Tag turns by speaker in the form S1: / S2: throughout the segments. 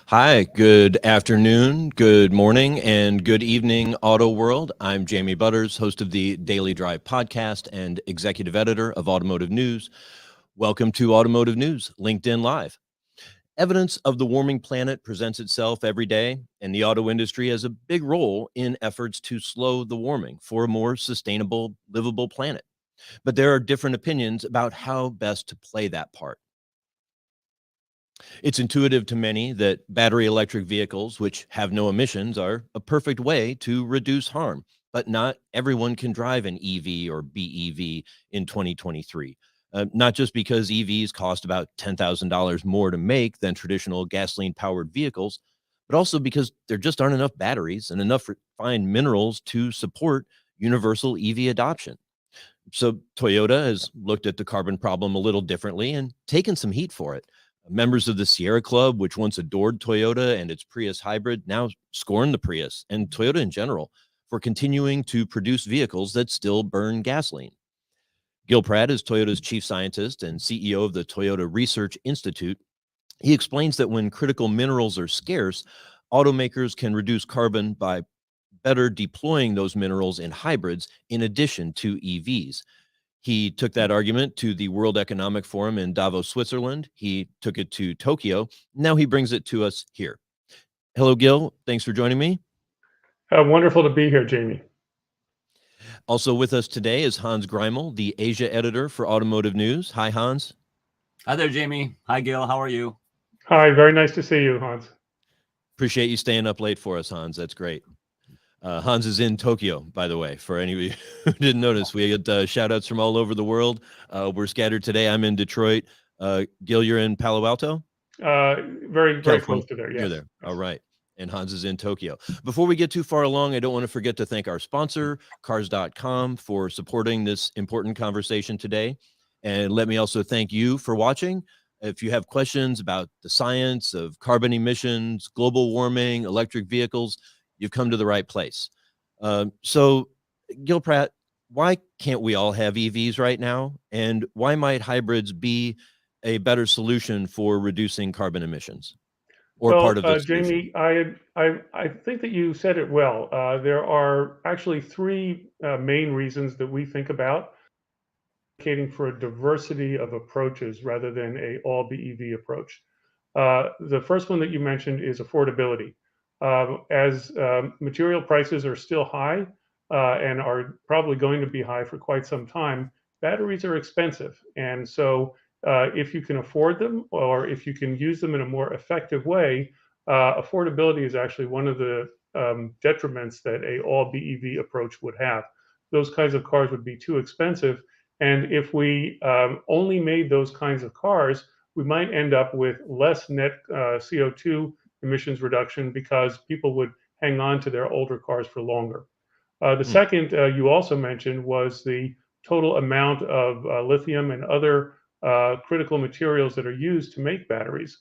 S1: Hi, good afternoon, good morning, and good evening, Auto World. I'm Jamie Butters, host of the Daily Drive podcast and executive editor of Automotive News. Welcome to Automotive News, LinkedIn Live. Evidence of the warming planet presents itself every day, and the auto industry has a big role in efforts to slow the warming for a more sustainable, livable planet. But there are different opinions about how best to play that part. It's intuitive to many that battery electric vehicles, which have no emissions, are a perfect way to reduce harm, but not everyone can drive an EV or BEV in 2023. Not just because EVs cost about $10,000 more to make than traditional gasoline powered vehicles, but also because there just aren't enough batteries and enough refined minerals to support universal EV adoption. So Toyota has looked at the carbon problem a little differently and taken some heat for it. Members of the Sierra Club, which once adored Toyota and its Prius hybrid, now scorn the Prius and Toyota in general for continuing to produce vehicles that still burn gasoline. Gill Pratt is Toyota's chief scientist and CEO of the Toyota Research Institute. He explains that when critical minerals are scarce, automakers can reduce carbon by better deploying those minerals in hybrids in addition to EVs. He took that argument to the World Economic Forum in Davos, Switzerland. He took it to Tokyo. Now he brings it to us here. Hello, Gil. Thanks for joining me.
S2: Wonderful to be here, Jamie.
S1: Also with us today is Hans Greimel, the Asia editor for Automotive News. Hi, Hans.
S3: Hi there, Jamie. Hi, Gil. How are you?
S2: Hi, very nice to see you, Hans.
S1: Appreciate you staying up late for us, Hans. That's great. Hans is in Tokyo, by the way, for any of you who didn't notice. We had shout outs from all over the world. We're scattered today. I'm in Detroit. Gil, you're in Palo Alto?
S2: Very close to there, yes.
S1: You're there. All right. And Hans is in Tokyo. Before we get too far along, I don't want to forget to thank our sponsor, Cars.com, for supporting this important conversation today. And let me also thank you for watching. If you have questions about the science of carbon emissions, global warming, electric vehicles, you've come to the right place. So, Gill Pratt, why can't we all have EVs right now? And why might hybrids be a better solution for reducing carbon emissions? Or
S2: well,
S1: part of the
S2: Jamie, I think that you said it well. There are actually three main reasons that we think about advocating for a diversity of approaches rather than a all BEV approach. The first one that you mentioned is affordability. As material prices are still high and are probably going to be high for quite some time, batteries are expensive. And so if you can afford them or if you can use them in a more effective way, affordability is actually one of the detriments that a all BEV approach would have. Those kinds of cars would be too expensive. And if we only made those kinds of cars, we might end up with less net CO2 emissions reduction because people would hang on to their older cars for longer. The second you also mentioned was the total amount of lithium and other critical materials that are used to make batteries.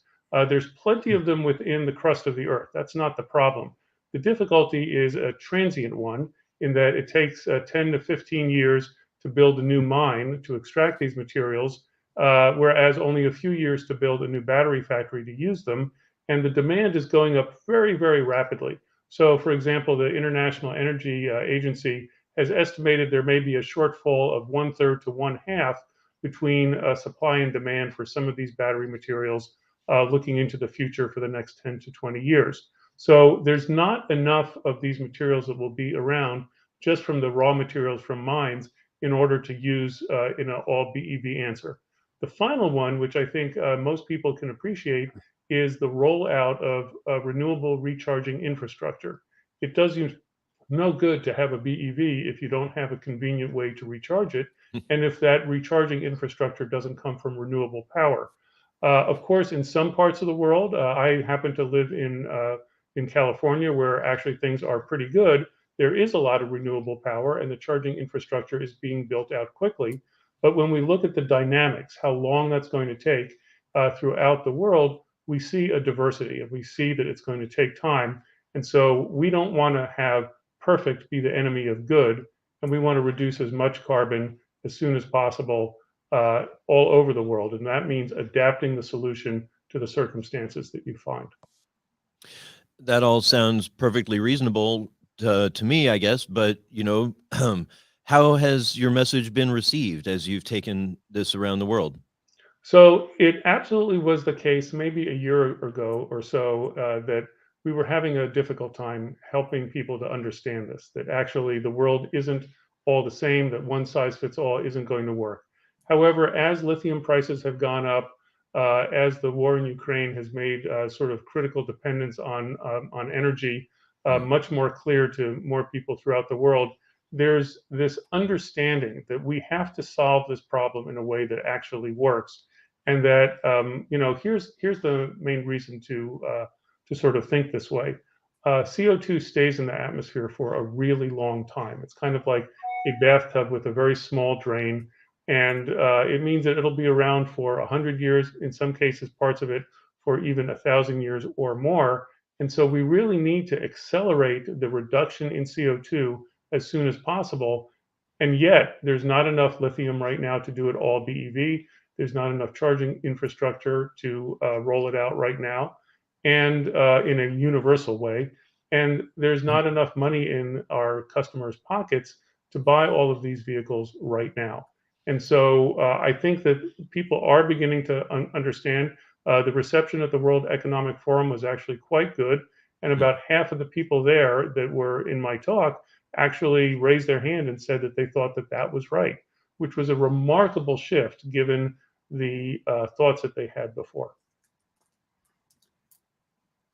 S2: There's plenty of them within the crust of the earth. That's not the problem. The difficulty is a transient one in that it takes 10 to 15 years to build a new mine to extract these materials, whereas only a few years to build a new battery factory to use them. And the demand is going up very, very rapidly. So, for example, the International Energy Agency has estimated there may be a shortfall of 1/3 to 1/2 between supply and demand for some of these battery materials looking into the future for the next 10 to 20 years. So there's not enough of these materials that will be around just from the raw materials from mines in order to use in an all BEV answer. The final one, which I think most people can appreciate, is the rollout of renewable recharging infrastructure. It does you no good to have a BEV if you don't have a convenient way to recharge it, and if that recharging infrastructure doesn't come from renewable power. Of course, in some parts of the world, I happen to live in California, where actually things are pretty good. There is a lot of renewable power, and the charging infrastructure is being built out quickly. But when we look at the dynamics, how long that's going to take throughout the world, we see a diversity, and we see that it's going to take time. And so we don't want to have perfect be the enemy of good, and we want to reduce as much carbon as soon as possible all over the world. And that means adapting the solution to the circumstances that you find.
S1: That all sounds perfectly reasonable to me, I guess. But, how has your message been received as you've taken this around the world?
S2: So it absolutely was the case maybe a year ago or so that we were having a difficult time helping people to understand this, that actually the world isn't all the same, that one size fits all isn't going to work. However, as lithium prices have gone up, as the war in Ukraine has made sort of critical dependence on energy
S1: Mm,
S2: much more clear to more people throughout the world, there's this understanding that we have to solve this problem in a way that actually works, and that here's the main reason to sort of think this way. CO2 stays in the atmosphere for a really long time. It's kind of like a bathtub with a very small drain, and it means that it'll be around for 100 years. In some cases, parts of it for even 1,000 years or more. And so we really need to accelerate the reduction in CO2 as soon as possible. And yet, there's not enough lithium right now to do it all BEV. There's not enough charging infrastructure to roll it out right now, and in a universal way. And there's
S1: mm,
S2: not enough money in our customers' pockets to buy all of these vehicles right now. And so I think that people are beginning to understand. The reception at the World Economic Forum was actually quite good. And
S1: mm.
S2: about half of the people there that were in my talk actually raised their hand and said that they thought that that was right, which was a remarkable shift given the thoughts that they had before.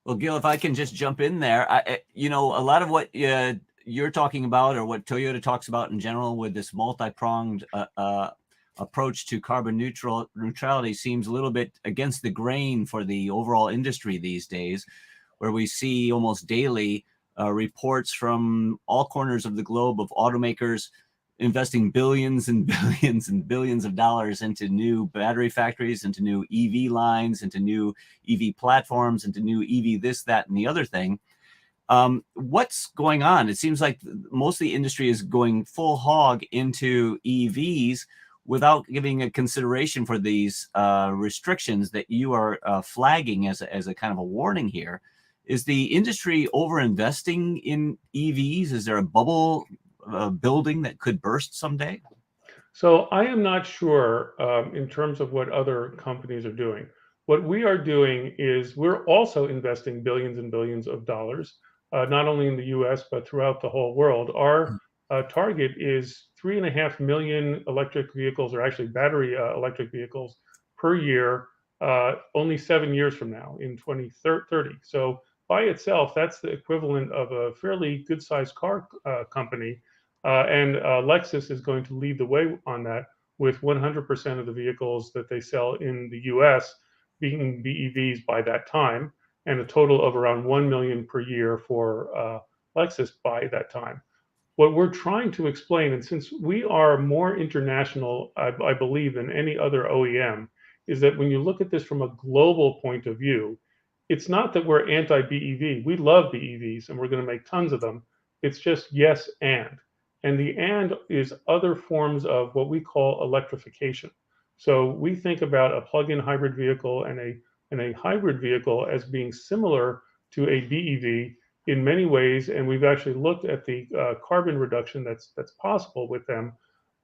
S3: Well, Gil, if I can just jump in there, a lot of what you're talking about, or what Toyota talks about in general, with this multi-pronged approach to carbon neutrality, seems a little bit against the grain for the overall industry these days, where we see almost daily reports from all corners of the globe of automakers investing billions and billions and billions of dollars into new battery factories, into new EV lines, into new EV platforms, into new EV this, that, and the other thing. What's going on? It seems like most of the industry is going full hog into EVs without giving a consideration for these restrictions that you are flagging as a kind of a warning here. Is the industry over-investing in EVs? Is there a bubble building that could burst someday?
S2: So I am not sure in terms of what other companies are doing. What we are doing is we're also investing billions and billions of dollars, not only in the U.S. but throughout the whole world. Our target is 3.5 million electric vehicles, or actually battery electric vehicles, per year, only 7 years from now in 2030. So by itself, that's the equivalent of a fairly good-sized car company, and Lexus is going to lead the way on that, with 100% of the vehicles that they sell in the US being BEVs by that time, and a total of around 1 million per year for Lexus by that time. What we're trying to explain, and since we are more international, I believe, than any other OEM, is that when you look at this from a global point of view, it's not that we're anti BEV. We love BEVs and we're going to make tons of them. It's just yes and. And the and is other forms of what we call electrification. So we think about a plug-in hybrid vehicle and a hybrid vehicle as being similar to a BEV in many ways, and we've actually looked at the carbon reduction that's possible with them.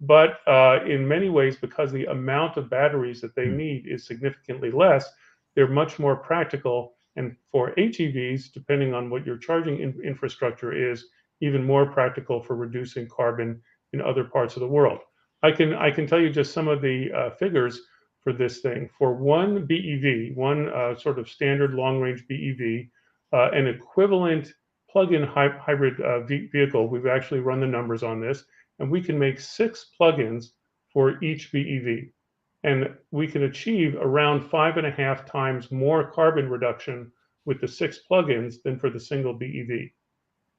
S2: But in many ways, because the amount of batteries that they need is significantly less, they're much more practical. And for HEVs, depending on what your charging infrastructure is, even more practical for reducing carbon in other parts of the world. I can tell you just some of the figures for this thing. For one BEV, one sort of standard long range BEV, an equivalent plug-in hybrid vehicle, we've actually run the numbers on this, and we can make 6 plugins for each BEV. And we can achieve around 5.5 times more carbon reduction with the 6 plugins than for the single BEV.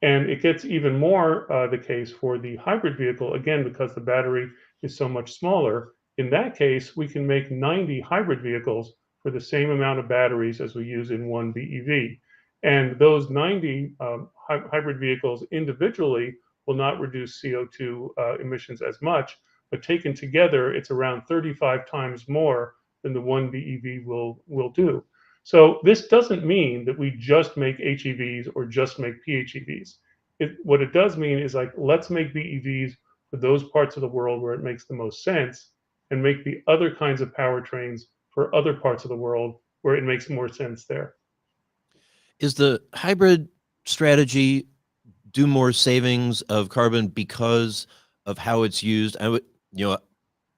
S2: And it gets even more the case for the hybrid vehicle, again, because the battery is so much smaller. In that case, we can make 90 hybrid vehicles for the same amount of batteries as we use in one BEV. And those 90 hybrid vehicles individually will not reduce CO2 emissions as much, but taken together, it's around 35 times more than the one BEV will do. So this doesn't mean that we just make HEVs or just make PHEVs. What it does mean is like, let's make BEVs for those parts of the world where it makes the most sense, and make the other kinds of powertrains for other parts of the world where it makes more sense there.
S1: Is the hybrid strategy do more savings of carbon because of how it's used? I would,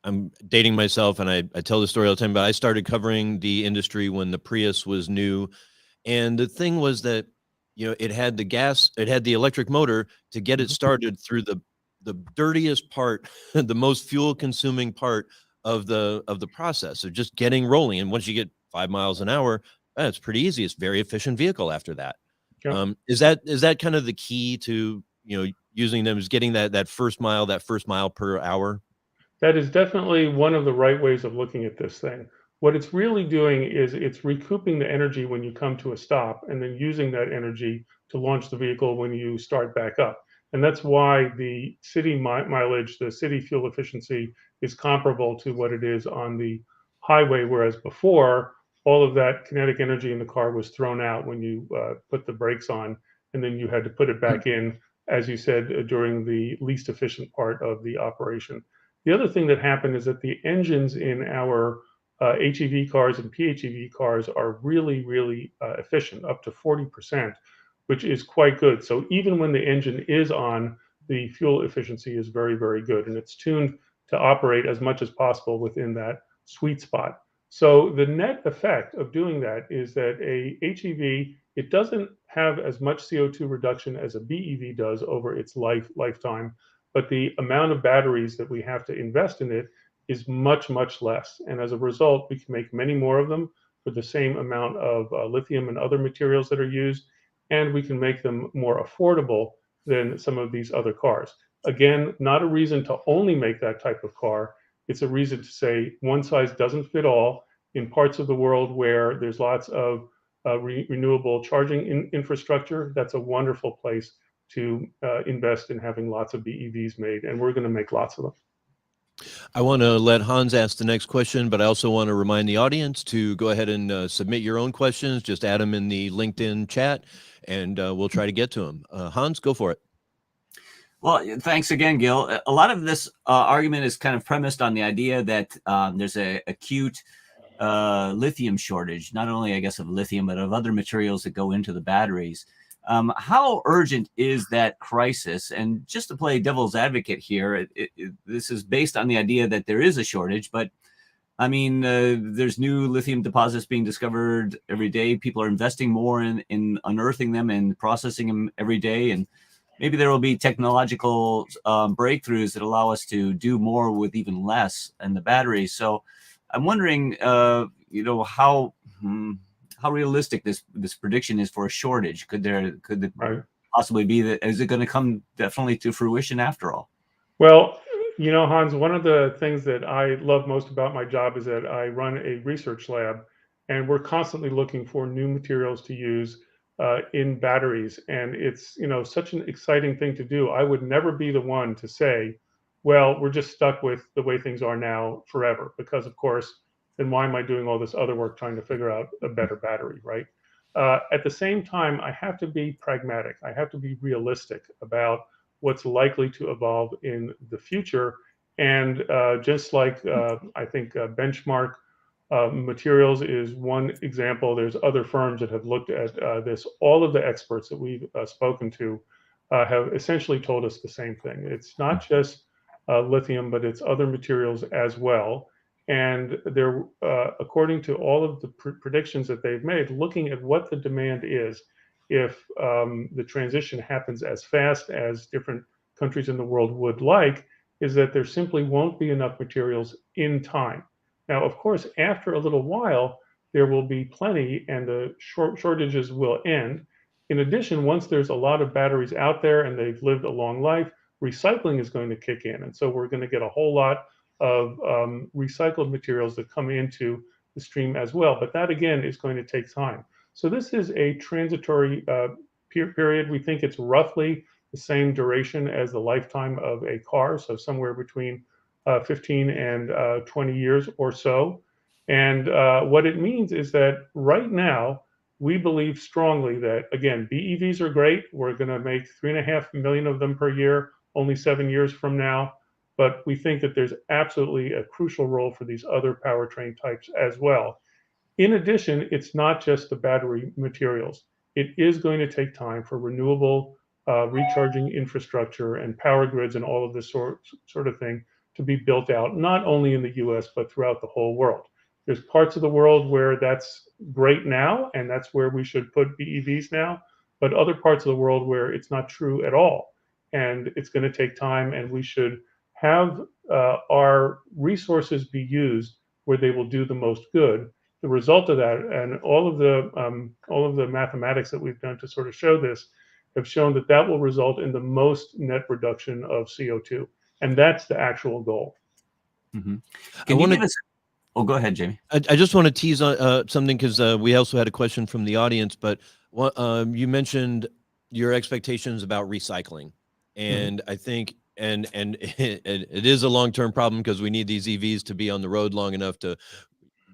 S1: I'm dating myself, and I tell the story all the time, but I started covering the industry when the Prius was new. And the thing was that, it had the gas, it had the electric motor to get it
S2: Mhm.
S1: started through the dirtiest part, the most fuel consuming part of the process of just getting rolling. And once you get 5 miles an hour, it's pretty easy. It's a very efficient vehicle after that.
S2: Yeah.
S1: Is that kind of the key to, using them, is getting that first mile per hour?
S2: That is definitely one of the right ways of looking at this thing. What it's really doing is it's recouping the energy when you come to a stop, and then using that energy to launch the vehicle when you start back up. And that's why the city mileage, the city fuel efficiency, is comparable to what it is on the highway, whereas before, all of that kinetic energy in the car was thrown out when you put the brakes on, and then you had to put it back in, as you said, during the least efficient part of the operation. The other thing that happened is that the engines in our HEV cars and PHEV cars are really, really efficient, up to 40%, which is quite good. So even when the engine is on, the fuel efficiency is very, very good, and it's tuned to operate as much as possible within that sweet spot. So the net effect of doing that is that a HEV, it doesn't have as much CO2 reduction as a BEV does over its lifetime, but the amount of batteries that we have to invest in it is much, much less. And as a result, we can make many more of them for the same amount of lithium and other materials that are used, and we can make them more affordable than some of these other cars. Again, not a reason to only make that type of car. It's a reason to say one size doesn't fit all. In parts of the world where there's lots of renewable charging infrastructure, that's a wonderful place to invest in having lots of BEVs made, and we're going to make lots of them.
S1: I want to let Hans ask the next question, but I also want to remind the audience to go ahead and submit your own questions. Just add them in the LinkedIn chat, and we'll try to get to them. Hans, go for it.
S3: Well, thanks again, Gill. A lot of this argument is kind of premised on the idea that there's a acute lithium shortage, not only, I guess, of lithium, but of other materials that go into the batteries. How urgent is that crisis? And just to play devil's advocate here, this is based on the idea that there is a shortage, but I mean, there's new lithium deposits being discovered every day. People are investing more in unearthing them and processing them every day. And maybe there will be technological breakthroughs that allow us to do more with even less in the battery. So I'm wondering, how realistic this prediction is for a shortage. Could it
S2: Right.
S3: possibly be that? Is it going to come definitely to fruition after all?
S2: Well, Hans, one of the things that I love most about my job is that I run a research lab, and we're constantly looking for new materials to use in batteries. And it's, such an exciting thing to do. I would never be the one to say, well, we're just stuck with the way things are now forever, because of course, then why am I doing all this other work trying to figure out a better battery, right? At the same time, I have to be pragmatic. I have to be realistic about what's likely to evolve in the future. And just like I think benchmark materials is one example, there's other firms that have looked at this. All of the experts that we've spoken to have essentially told us the same thing. It's not just lithium, but it's other materials as well. And they're, according to all of the predictions that they've made, looking at what the demand is, if the transition happens as fast as different countries in the world would like, is that there simply won't be enough materials in time. Now, of course, after a little while, there will be plenty and the shortages will end. In addition, once there's a lot of batteries out there and they've lived a long life, recycling is going to kick in. And so we're going to get a whole lot of recycled materials that come into the stream as well. But that, again, is going to take time. So this is a transitory period. We think it's roughly the same duration as the lifetime of a car, so somewhere between 15 and 20 years or so. And what it means is that right now, we believe strongly that, again, BEVs are great. We're going to make 3.5 million of them per year, only 7 years from now. But we think that there's absolutely a crucial role for these other powertrain types as well. In addition, it's not just the battery materials. It is going to take time for renewable recharging infrastructure and power grids and all of this sort of thing to be built out, not only in the US, but throughout the whole world. There's parts of the world where that's great now, and that's where we should put BEVs now, but other parts of the world where it's not true at all. And it's going to take time, and we should have our resources be used where they will do the most good. The result of that, and all of the mathematics that we've done to sort of show this, have shown that that will result in the most net reduction of CO2, and that's the actual goal.
S3: Mm-hmm. Can you give us? Oh, go ahead, Jamie.
S1: I just want to tease on something, because we also had a question from the audience. But you mentioned your expectations about recycling, and I think and it is a long-term problem, because we need these EVs to be on the road long enough to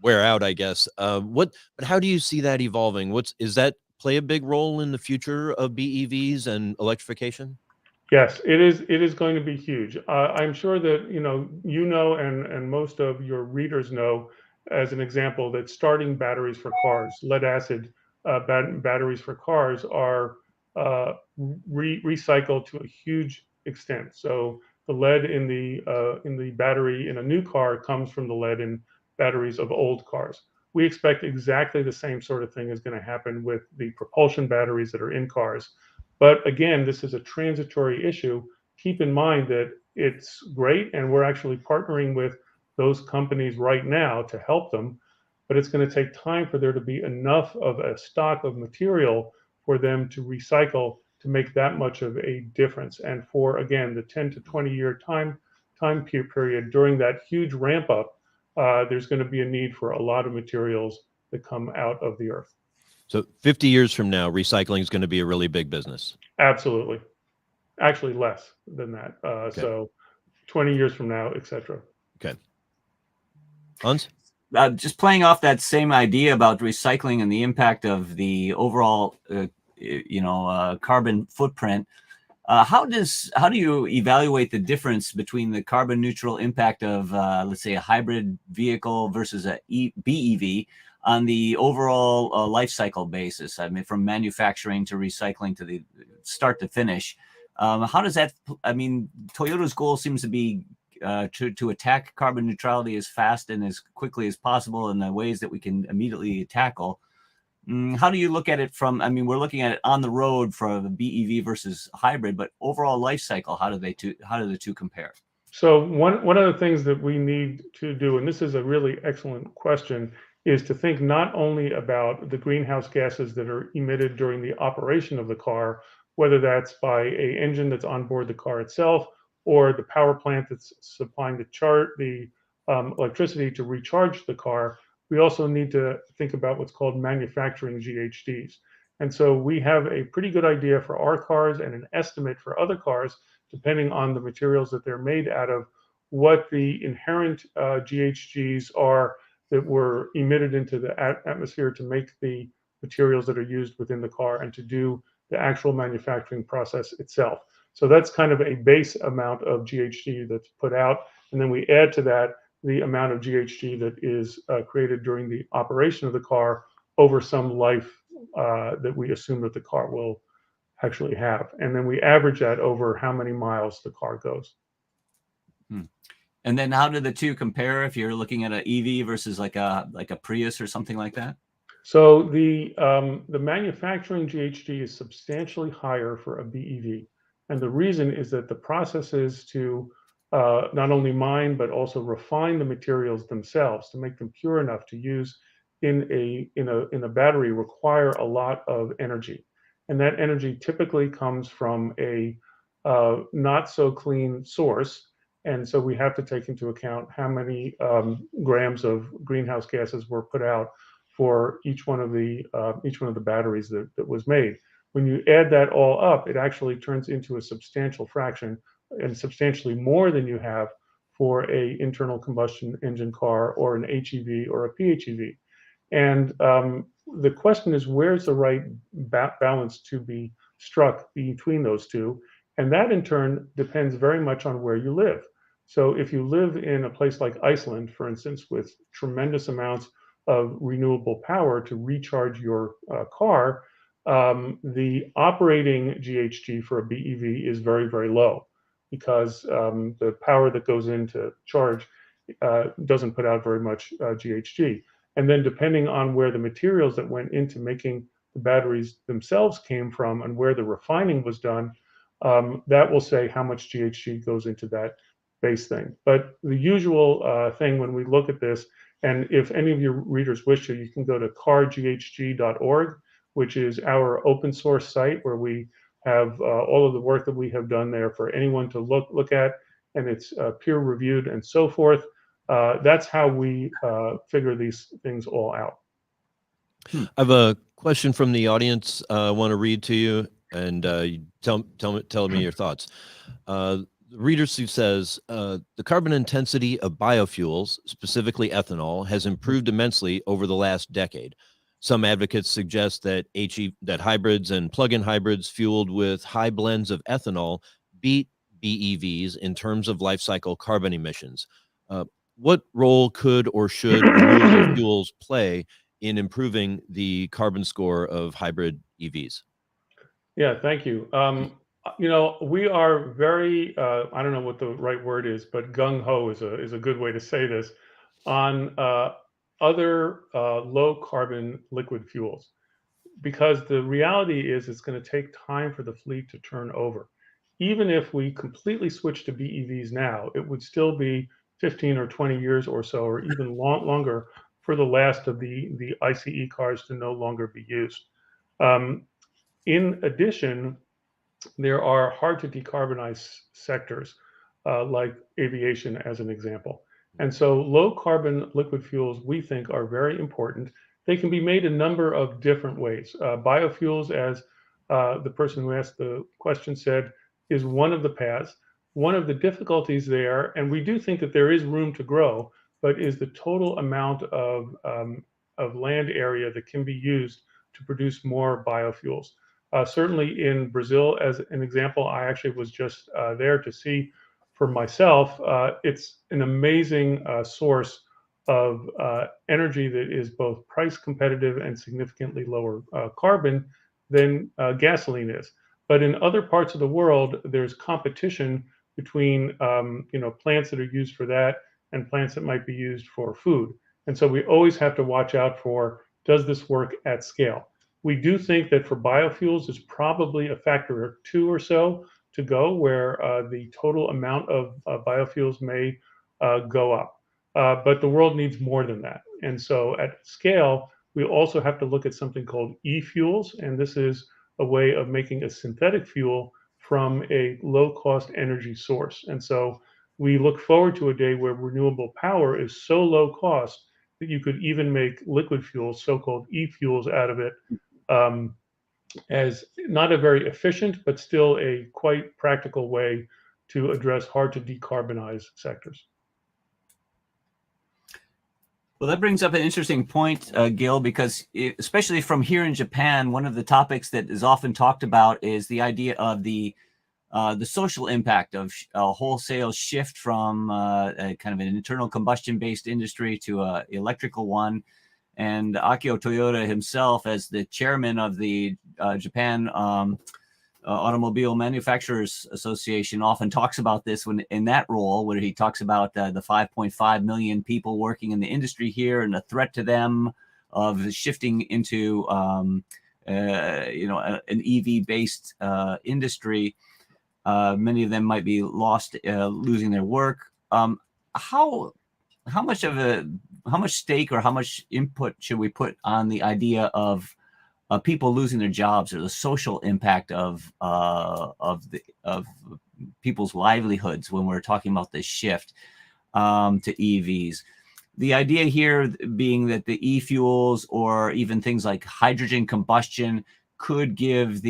S1: wear out, I guess. But how do you see that evolving? Is that play a big role in the future of BEVs and electrification?
S2: Yes, it is. It is going to be huge. I'm sure that and most of your readers know, as an example, that starting batteries for cars, lead acid batteries for cars, are recycled to a huge extent. So the lead in the battery in a new car comes from the lead in batteries of old cars. We expect exactly the same sort of thing is going to happen with the propulsion batteries that are in cars. But again, this is a transitory issue. Keep in mind that it's great, and we're actually partnering with those companies right now to help them. But it's going to take time for there to be enough of a stock of material for them to recycle to make that much of a difference. And for, again, the 10 to 20 year time period during that huge ramp up, there's going to be a need for a lot of materials that come out of the earth.
S1: So 50 years from now, recycling is going to be a really big business.
S2: Absolutely. Actually, less than that.
S1: Okay.
S2: So 20 years from now, etc.
S1: Okay. Hans?
S3: Just playing off that same idea about recycling and the impact of the overall, carbon footprint. How do you evaluate the difference between the carbon neutral impact of, let's say, a hybrid vehicle versus a BEV on the overall life cycle basis? I mean, from manufacturing to recycling to the start to finish. How does that? I mean, Toyota's goal seems to be to attack carbon neutrality as fast and as quickly as possible in the ways that we can immediately tackle. How do you look at it from? I mean, we're looking at it on the road for the BEV versus hybrid, but overall life cycle, how do the two compare?
S2: So one of the things that we need to do, and this is a really excellent question, is to think not only about the greenhouse gases that are emitted during the operation of the car, whether that's by an engine that's on board the car itself, or the power plant that's supplying the electricity to recharge the car. We also need to think about what's called manufacturing GHGs. And so we have a pretty good idea for our cars and an estimate for other cars, depending on the materials that they're made out of, what the inherent GHGs are that were emitted into the atmosphere to make the materials that are used within the car and to do the actual manufacturing process itself. So that's kind of a base amount of GHG that's put out. And then we add to that the amount of GHG that is created during the operation of the car over some life that we assume that the car will actually have. And then we average that over how many miles the car goes.
S3: And then how do the two compare if you're looking at an EV versus like a Prius or something like that?
S2: So the manufacturing GHG is substantially higher for a BEV. And the reason is that the processes to not only mine, but also refine the materials themselves to make them pure enough to use in a battery require a lot of energy. And that energy typically comes from a not so clean source. And so we have to take into account how many grams of greenhouse gases were put out for each one of the batteries that was made. When you add that all up, it actually turns into a substantial fraction, and substantially more than you have for a internal combustion engine car or an HEV or a PHEV. And the question is, where's the right balance to be struck between those two? And that in turn depends very much on where you live. So if you live in a place like Iceland, for instance, with tremendous amounts of renewable power to recharge your car, the operating GHG for a BEV is very, very low because the power that goes into charge doesn't put out very much GHG. And then depending on where the materials that went into making the batteries themselves came from and where the refining was done, that will say how much GHG goes into that base thing. But the usual thing when we look at this, and if any of your readers wish to, you can go to carghg.org, which is our open source site where we have all of the work that we have done there for anyone to look at, and it's peer reviewed and so forth. That's how we figure these things all out.
S1: I have a question from the audience I want to read to you, and you tell me your thoughts. The reader says, the carbon intensity of biofuels, specifically ethanol, has improved immensely over the last decade. Some advocates suggest that hybrids and plug-in hybrids fueled with high blends of ethanol beat BEVs in terms of life cycle carbon emissions. What role could or should renewable fuels play in improving the carbon score of hybrid EVs?
S2: Yeah, thank you. We are very, I don't know what the right word is, but gung-ho is a good way to say this, on other low carbon liquid fuels. Because the reality is it's going to take time for the fleet to turn over. Even if we completely switch to BEVs now, it would still be 15 or 20 years or so, or even longer, for the last of the ICE cars to no longer be used. In addition, there are hard to decarbonize sectors, like aviation as an example. And so low carbon liquid fuels, we think, are very important. They can be made a number of different ways. Biofuels, as the person who asked the question said, is one of the paths. One of the difficulties there, and we do think that there is room to grow, but is the total amount of land area that can be used to produce more biofuels. Certainly in Brazil, as an example, I actually was just there to see for myself. It's an amazing source of energy that is both price competitive and significantly lower carbon than gasoline is. But in other parts of the world, there's competition between plants that are used for that and plants that might be used for food. And so we always have to watch out for, does this work at scale? We do think that for biofuels, there's probably a factor 2 or so to go where the total amount of biofuels may go up. But the world needs more than that. And so at scale, we also have to look at something called e-fuels. And this is a way of making a synthetic fuel from a low-cost energy source. And so we look forward to a day where renewable power is so low cost that you could even make liquid fuels, so-called e-fuels, out of it, as not a very efficient, but still a quite practical way to address hard to decarbonize sectors.
S3: Well, that brings up an interesting point, Gill, because especially from here in Japan, one of the topics that is often talked about is the idea of the social impact of a wholesale shift from kind of an internal combustion-based industry to an electrical one. And Akio Toyoda himself, as the chairman of the Japan Automobile Manufacturers Association, often talks about this when in that role, where he talks about the 5.5 million people working in the industry here and the threat to them of shifting into an EV-based industry. Many of them might be losing their work. How much stake or how much input should we put on the idea of people losing their jobs, or the social impact of people's livelihoods when we're talking about this shift to EVs? The idea here being that the e-fuels or even things like hydrogen combustion could give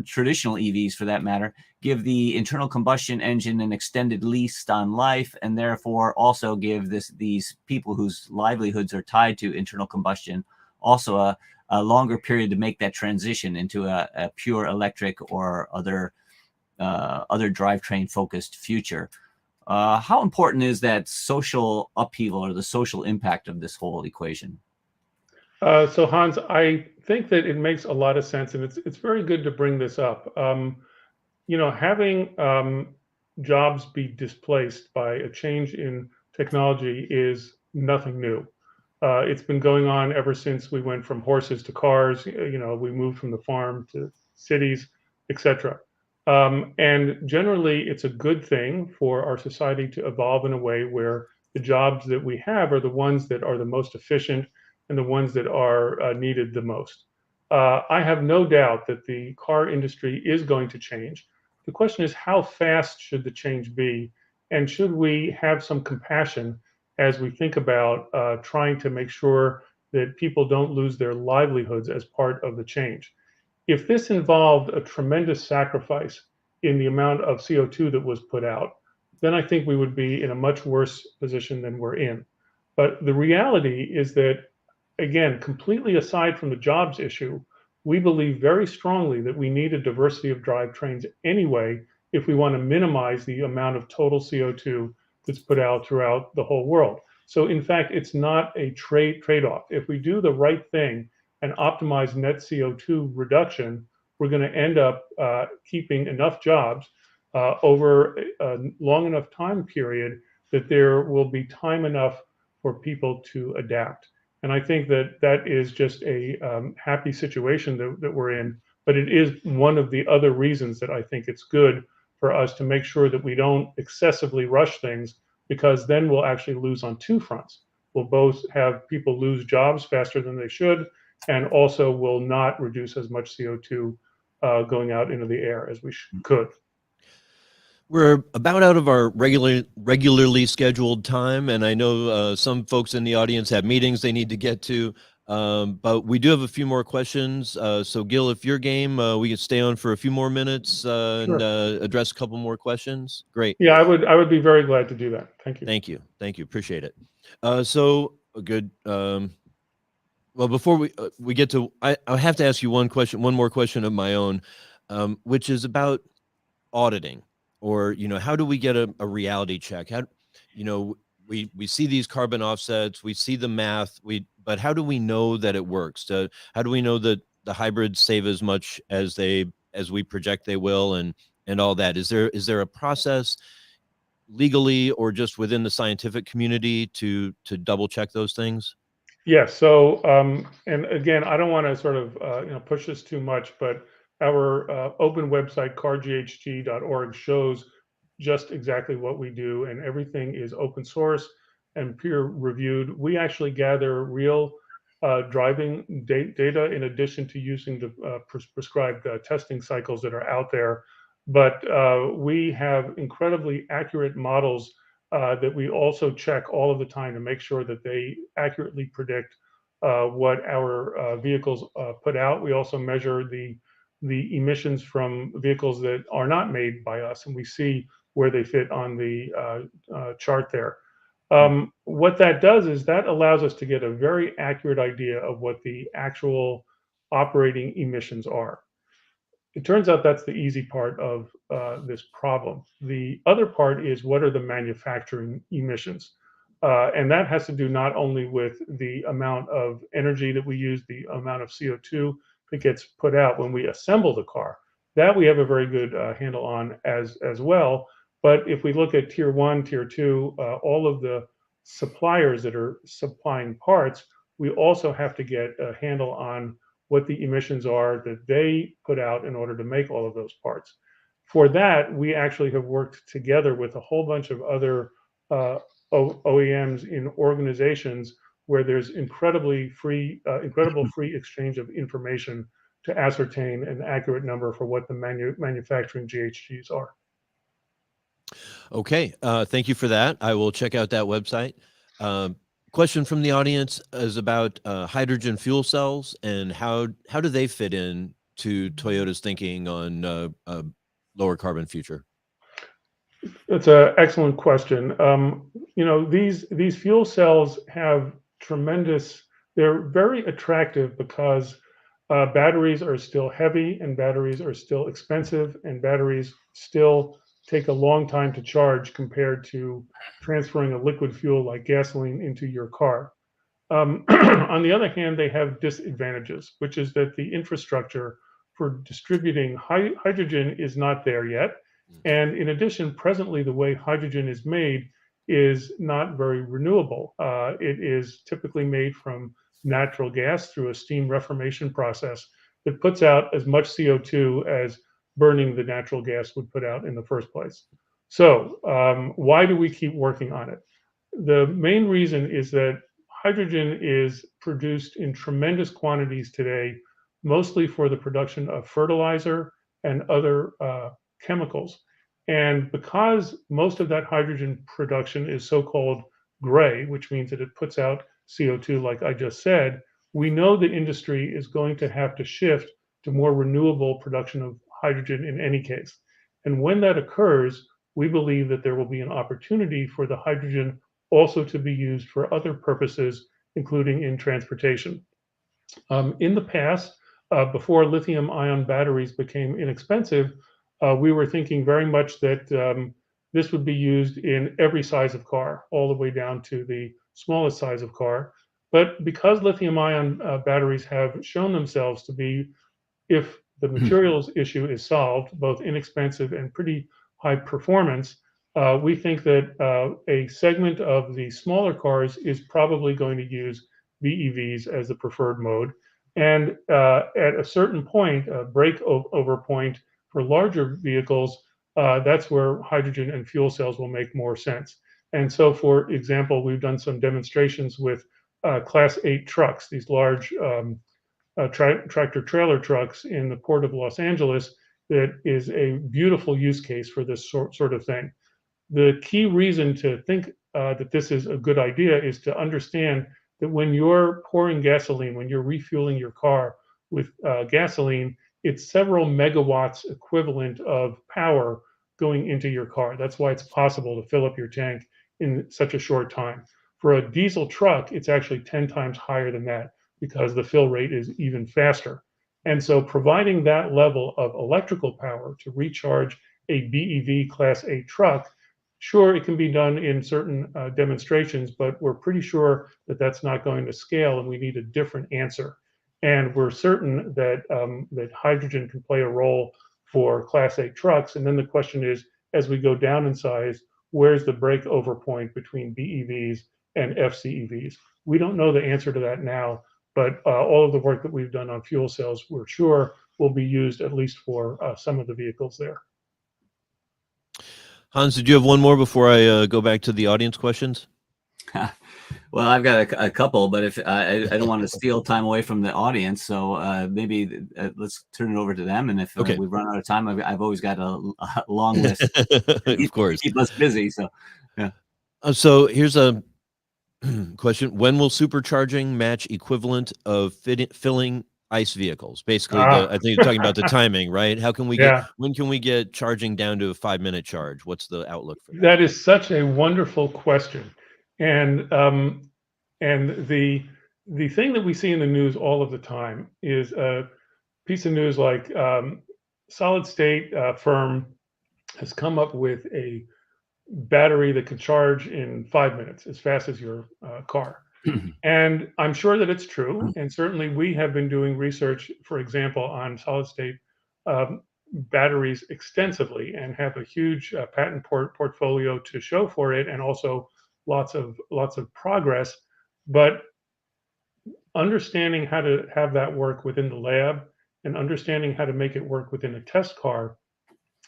S3: traditional EVs for that matter, give the internal combustion engine an extended lease on life, and therefore also give these people whose livelihoods are tied to internal combustion also a longer period to make that transition into a pure electric or other drivetrain focused future. How important is that social upheaval or the social impact of this whole equation?
S2: So Hans, I think that it makes a lot of sense, and it's very good to bring this up. Having jobs be displaced by a change in technology is nothing new. It's been going on ever since we went from horses to cars. We moved from the farm to cities, etc. And generally, it's a good thing for our society to evolve in a way where the jobs that we have are the ones that are the most efficient and the ones that are needed the most. I have no doubt that the car industry is going to change. The question is, how fast should the change be? And should we have some compassion as we think about trying to make sure that people don't lose their livelihoods as part of the change? If this involved a tremendous sacrifice in the amount of CO2 that was put out, then I think we would be in a much worse position than we're in. But the reality is that, again, completely aside from the jobs issue, we believe very strongly that we need a diversity of drivetrains anyway if we want to minimize the amount of total CO2 that's put out throughout the whole world. So in fact, it's not a trade-off. If we do the right thing and optimize net CO2 reduction, we're going to end up keeping enough jobs over a long enough time period that there will be time enough for people to adapt. And I think that is just a happy situation that we're in. But it is one of the other reasons that I think it's good for us to make sure that we don't excessively rush things, because then we'll actually lose on two fronts. We'll both have people lose jobs faster than they should, and also will not reduce as much CO2 going out into the air as we could.
S1: We're about out of our regularly scheduled time, and I know some folks in the audience have meetings they need to get to, but we do have a few more questions. So Gill, if you're game, we can stay on for a few more minutes and address a couple more questions. Great.
S2: Yeah, I would be very glad to do that. Thank you.
S1: Thank you. Appreciate it. So good. Well, before we get to, I have to ask you one more question of my own, which is about auditing. Or, how do we get a reality check? How, we see these carbon offsets, we see the math, but how do we know that it works? How do we know that the hybrids save as much as we project they will, and all that? Is there a process legally or just within the scientific community to double check those things?
S2: Yes. So, and again, I don't want to sort of push this too much, but our open website, carghg.org, shows just exactly what we do, and everything is open source and peer reviewed. We actually gather real driving data in addition to using the prescribed testing cycles that are out there. But we have incredibly accurate models that we also check all of the time to make sure that they accurately predict what our vehicles put out. We also measure the emissions from vehicles that are not made by us, and we see where they fit on the chart there. What that does is that allows us to get a very accurate idea of what the actual operating emissions are. It turns out that's the easy part of this problem. The other part is, what are the manufacturing emissions? And that has to do not only with the amount of energy that we use, the amount of CO2 that gets put out when we assemble the car. That we have a very good handle on as well. But if we look at tier 1, tier 2, all of the suppliers that are supplying parts, we also have to get a handle on what the emissions are that they put out in order to make all of those parts. For that, we actually have worked together with a whole bunch of other OEMs in organizations where there's incredible free exchange of information to ascertain an accurate number for what the manufacturing GHGs are.
S1: Okay, thank you for that. I will check out that website. Question from the audience is about hydrogen fuel cells and how do they fit in to Toyota's thinking on a lower carbon future?
S2: That's an excellent question. These fuel cells have tremendous. They're very attractive because batteries are still heavy, and batteries are still expensive, and batteries still take a long time to charge compared to transferring a liquid fuel like gasoline into your car. On the other hand, they have disadvantages, which is that the infrastructure for distributing hydrogen is not there yet. And in addition, presently, the way hydrogen is made is not very renewable. It is typically made from natural gas through a steam reformation process that puts out as much CO2 as burning the natural gas would put out in the first place. So, why do we keep working on it? The main reason is that hydrogen is produced in tremendous quantities today, mostly for the production of fertilizer and other chemicals. And because most of that hydrogen production is so-called gray, which means that it puts out CO2, like I just said, we know the industry is going to have to shift to more renewable production of hydrogen in any case. And when that occurs, we believe that there will be an opportunity for the hydrogen also to be used for other purposes, including in transportation. In the past, before lithium-ion batteries became inexpensive, we were thinking very much that this would be used in every size of car, all the way down to the smallest size of car. But because lithium-ion batteries have shown themselves to be, if the materials issue is solved, both inexpensive and pretty high performance, we think that a segment of the smaller cars is probably going to use BEVs as the preferred mode. And at a certain point, a breakover point for larger vehicles, that's where hydrogen and fuel cells will make more sense. And so, for example, we've done some demonstrations with Class 8 trucks, these large tractor trailer trucks in the port of Los Angeles. That is a beautiful use case for this sort of thing. The key reason to think that this is a good idea is to understand that when you're pouring gasoline, when you're refueling your car with gasoline, it's several megawatts equivalent of power going into your car. That's why it's possible to fill up your tank in such a short time. For a diesel truck, it's actually 10 times higher than that because the fill rate is even faster. And so providing that level of electrical power to recharge a BEV Class 8 truck, sure, it can be done in certain demonstrations, but we're pretty sure that that's not going to scale, and we need a different answer. And we're certain that that hydrogen can play a role for Class 8 trucks. And then the question is, as we go down in size, where's the breakover point between BEVs and FCEVs? We don't know the answer to that now, but all of the work that we've done on fuel cells, we're sure will be used at least for some of the vehicles there.
S1: Hans, did you have one more before I go back to the audience questions?
S3: Well, I've got a couple, but if I don't want to steal time away from the audience, so maybe let's turn it over to them. And if
S1: Okay.
S3: we run out of time, I've always got a long list.
S1: Of course.
S3: Keep us busy. So, yeah.
S1: So here's a question: when will supercharging match equivalent of filling ICE vehicles? Basically, I think you're talking about the timing, right? How can we get? When can we get charging down to a 5-minute charge? What's the outlook for that?
S2: That is such a wonderful question, and the thing that we see in the news all of the time is a piece of news like solid state firm has come up with a battery that can charge in 5 minutes, as fast as your car. And I'm sure that it's true. And certainly we have been doing research, for example, on solid state batteries extensively and have a huge patent portfolio to show for it, and also lots of progress. But understanding how to have that work within the lab and understanding how to make it work within a test car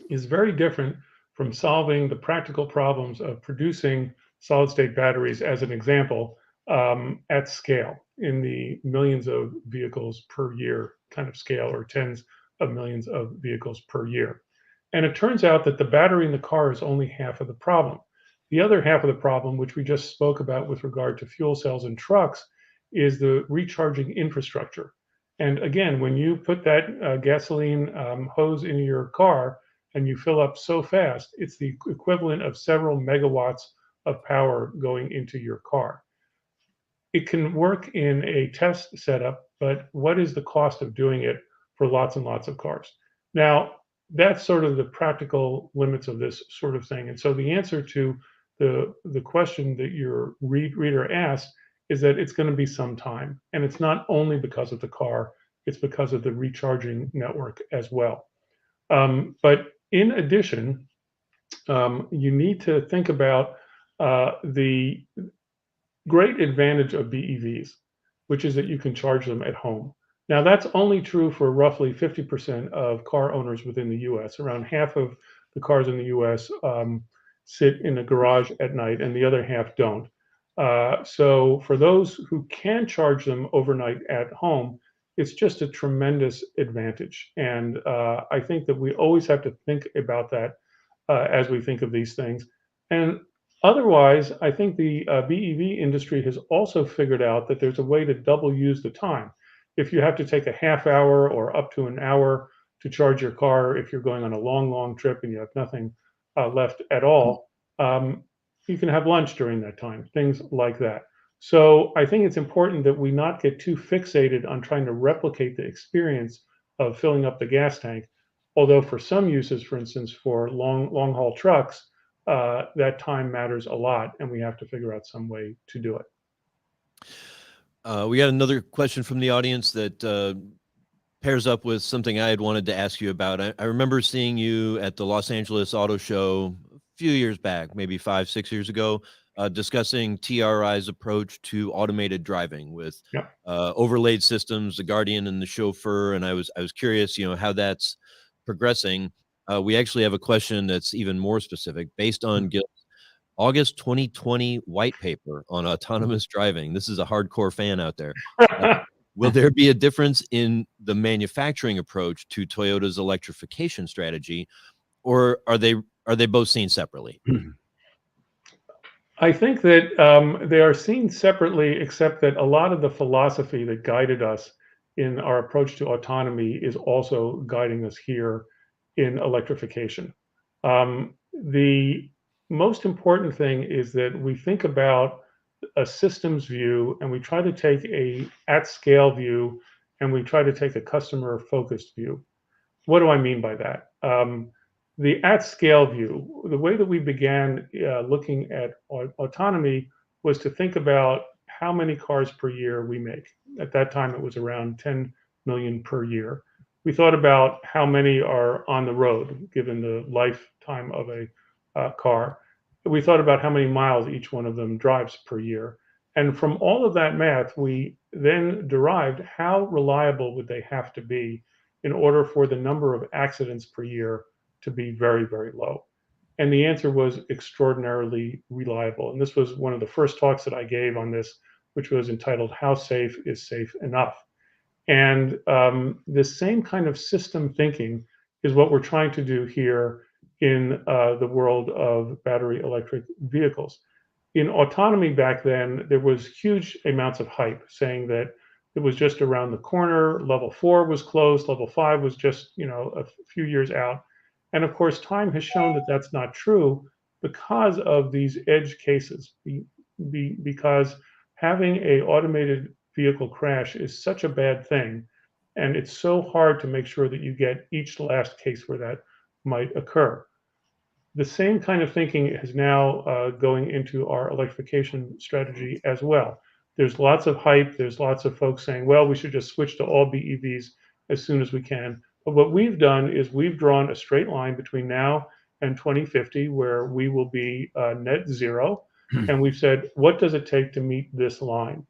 S2: is very different from solving the practical problems of producing solid state batteries, as an example, at scale in the millions of vehicles per year kind of scale, or tens of millions of vehicles per year. And it turns out that the battery in the car is only half of the problem. The other half of the problem, which we just spoke about with regard to fuel cells and trucks, is the recharging infrastructure. And again, when you put that gasoline hose into your car and you fill up so fast, it's the equivalent of several megawatts of power going into your car. It can work in a test setup, but what is the cost of doing it for lots and lots of cars? Now, that's sort of the practical limits of this sort of thing. And so the answer to the question that your reader asked is that it's going to be some time. And it's not only because of the car, it's because of the recharging network as well. But in addition, you need to think about the great advantage of BEVs, which is that you can charge them at home. Now, that's only true for roughly 50% of car owners within the US. Around half of the cars in the US sit in a garage at night, and the other half don't. So for those who can charge them overnight at home, it's just a tremendous advantage. And I think that we always have to think about that as we think of these things. And otherwise, I think the BEV industry has also figured out that there's a way to double use the time. If you have to take a half hour or up to an hour to charge your car, if you're going on a long, long trip and you have nothing left at all, you can have lunch during that time, things like that. So I think it's important that we not get too fixated on trying to replicate the experience of filling up the gas tank. Although for some uses, for instance, for long haul trucks, that time matters a lot, and we have to figure out some way to do it.
S1: We got another question from the audience that pairs up with something I had wanted to ask you about. I remember seeing you at the Los Angeles Auto Show a few years back, maybe 5-6 years ago, discussing TRI's approach to automated driving with overlaid systems, the Guardian and the Chauffeur. And I was curious, how that's progressing. We actually have a question that's even more specific based on Gill's August 2020 white paper on autonomous driving. This is a hardcore fan out there. Will there be a difference in the manufacturing approach to Toyota's electrification strategy, or are they both seen separately?
S2: I think that they are seen separately, except that a lot of the philosophy that guided us in our approach to autonomy is also guiding us here in electrification. The most important thing is that we think about a systems view, and we try to take a at-scale view, and we try to take a customer-focused view. What do I mean by that? The at-scale view, the way that we began looking at autonomy was to think about how many cars per year we make. At that time, it was around 10 million per year. We thought about how many are on the road, given the lifetime of a car. We thought about how many miles each one of them drives per year. And from all of that math, we then derived how reliable would they have to be in order for the number of accidents per year to be very, very low. And the answer was extraordinarily reliable. And this was one of the first talks that I gave on this, which was entitled, How Safe is Safe Enough? And this same kind of system thinking is what we're trying to do here in the world of battery electric vehicles. In autonomy back then, there was huge amounts of hype saying that it was just around the corner. Level 4 was closed. Level 5 was just, a few years out. And of course, time has shown that that's not true because of these edge cases. Because having an automated vehicle crash is such a bad thing, and it's so hard to make sure that you get each last case where that might occur. The same kind of thinking is now going into our electrification strategy as well. There's lots of hype. There's lots of folks saying, well, we should just switch to all BEVs as soon as we can. But what we've done is we've drawn a straight line between now and 2050 where we will be net zero. And we've said, what does it take to meet this line?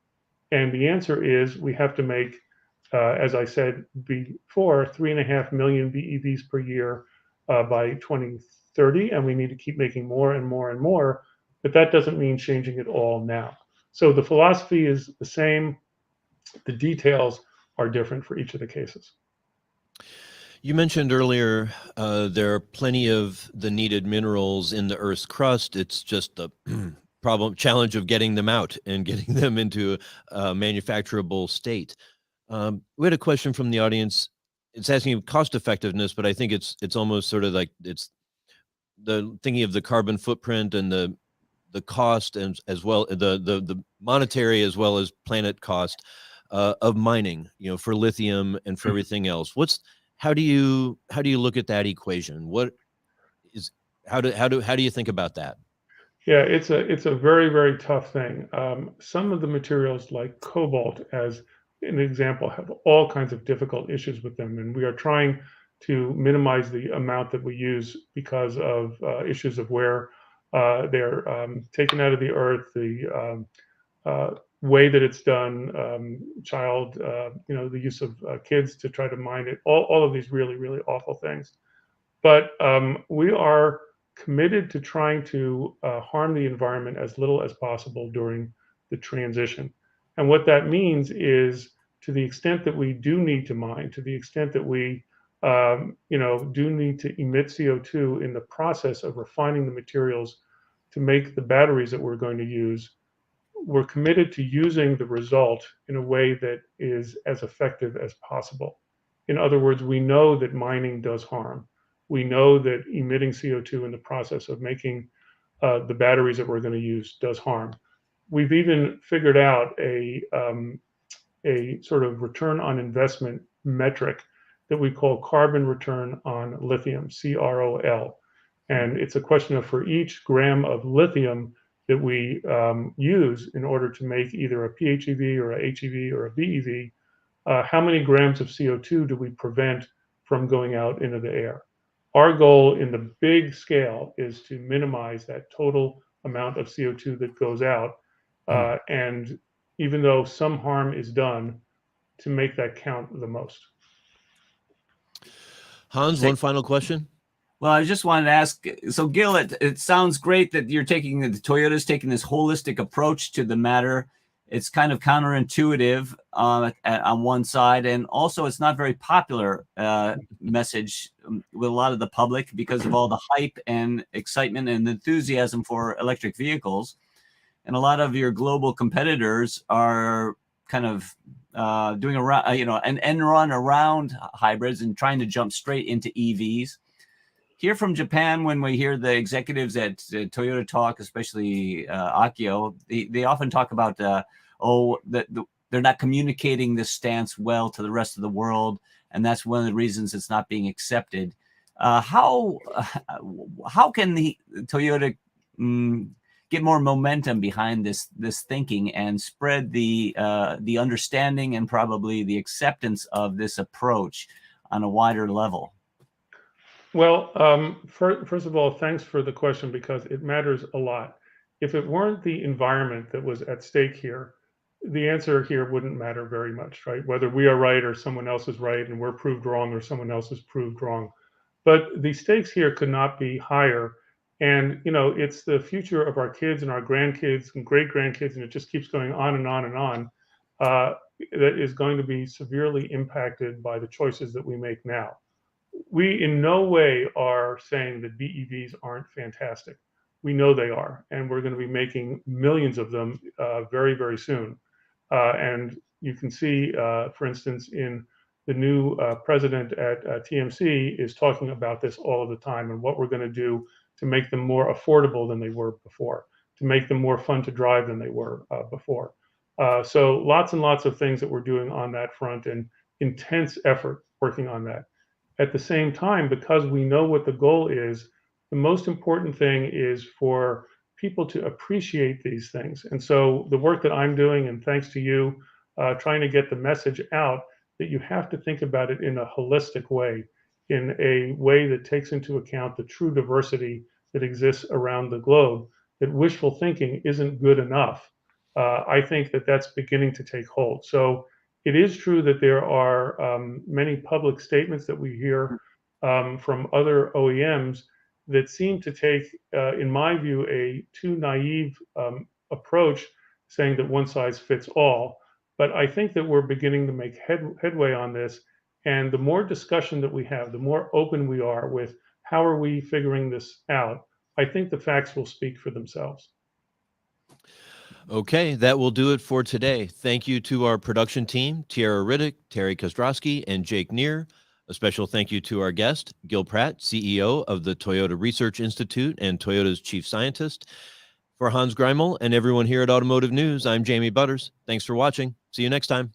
S2: And the answer is we have to make, as I said before, 3.5 million BEVs per year by 2030, and we need to keep making more and more and more, but that doesn't mean changing it all now. So the philosophy is the same. The details are different for each of the cases.
S1: You mentioned earlier there are plenty of the needed minerals in the Earth's crust. It's just the challenge of getting them out and getting them into a manufacturable state. We had a question from the audience. It's asking cost effectiveness, but I think it's almost sort of like it's the thinking of the carbon footprint and the cost, and as well the monetary as well as planet cost of mining, for lithium and for everything else. How do you look at that equation? What is how do you think about that?
S2: Yeah, it's a very, very tough thing. Some of the materials like cobalt, as an example, have all kinds of difficult issues with them, and we are trying to minimize the amount that we use because of issues of where they're taken out of the earth, the way that it's done, the use of kids to try to mine it, all of these really, really awful things. But we are committed to trying to harm the environment as little as possible during the transition. And what that means is, to the extent that we do need to mine, to the extent that we do need to emit CO2 in the process of refining the materials to make the batteries that we're going to use, we're committed to using the result in a way that is as effective as possible. In other words, we know that mining does harm. We know that emitting CO2 in the process of making the batteries that we're going to use does harm. We've even figured out a sort of return on investment metric that we call carbon return on lithium, CROL. And it's a question of, for each gram of lithium that we use in order to make either a PHEV or a HEV or a BEV, how many grams of CO2 do we prevent from going out into the air? Our goal in the big scale is to minimize that total amount of CO2 that goes out. And even though some harm is done, to make that count the most.
S1: Hans, one final question.
S3: Well, I just wanted to ask, so Gill, it sounds great that the Toyota's taking this holistic approach to the matter. It's kind of counterintuitive on one side, and also it's not very popular message with a lot of the public because of all the hype and excitement and enthusiasm for electric vehicles. And a lot of your global competitors are kind of doing an end run around hybrids and trying to jump straight into EVs. Here from Japan, when we hear the executives at Toyota talk, especially Akio, they often talk about that they're not communicating this stance well to the rest of the world, and that's one of the reasons it's not being accepted. How can the Toyota get more momentum behind this thinking and spread the understanding and probably the acceptance of this approach on a wider level?
S2: Well, first of all, thanks for the question, because it matters a lot. If it weren't the environment that was at stake here, the answer here wouldn't matter very much, right? Whether we are right or someone else is right and we're proved wrong or someone else is proved wrong. But the stakes here could not be higher. And, it's the future of our kids and our grandkids and great grandkids, and it just keeps going on and on and on, that is going to be severely impacted by the choices that we make now. We in no way are saying that BEVs aren't fantastic. We know they are, and we're going to be making millions of them very, very soon. And you can see, for instance, in the new president at TMC is talking about this all of the time, and what we're going to do to make them more affordable than they were before, to make them more fun to drive than they were before. So lots and lots of things that we're doing on that front, and intense effort working on that. At the same time, because we know what the goal is, the most important thing is for people to appreciate these things. And so the work that I'm doing, and thanks to you, trying to get the message out that you have to think about it in a holistic way, in a way that takes into account the true diversity that exists around the globe, that wishful thinking isn't good enough. I think that that's beginning to take hold. So it is true that there are many public statements that we hear from other OEMs that seem to take, in my view, a too naive approach, saying that one size fits all. But I think that we're beginning to make headway on this, And the more discussion that we have, the more open we are with how are we figuring this out, I think the facts will speak for themselves.
S1: Okay, that will do it for today. Thank you to our production team, Tiara Riddick, Terry Kostrowski, and Jake Neer. A special thank you to our guest, Gill Pratt, CEO of the Toyota Research Institute and Toyota's chief scientist. For Hans Greimel and everyone here at Automotive News, I'm Jamie Butters. Thanks for watching. See you next time.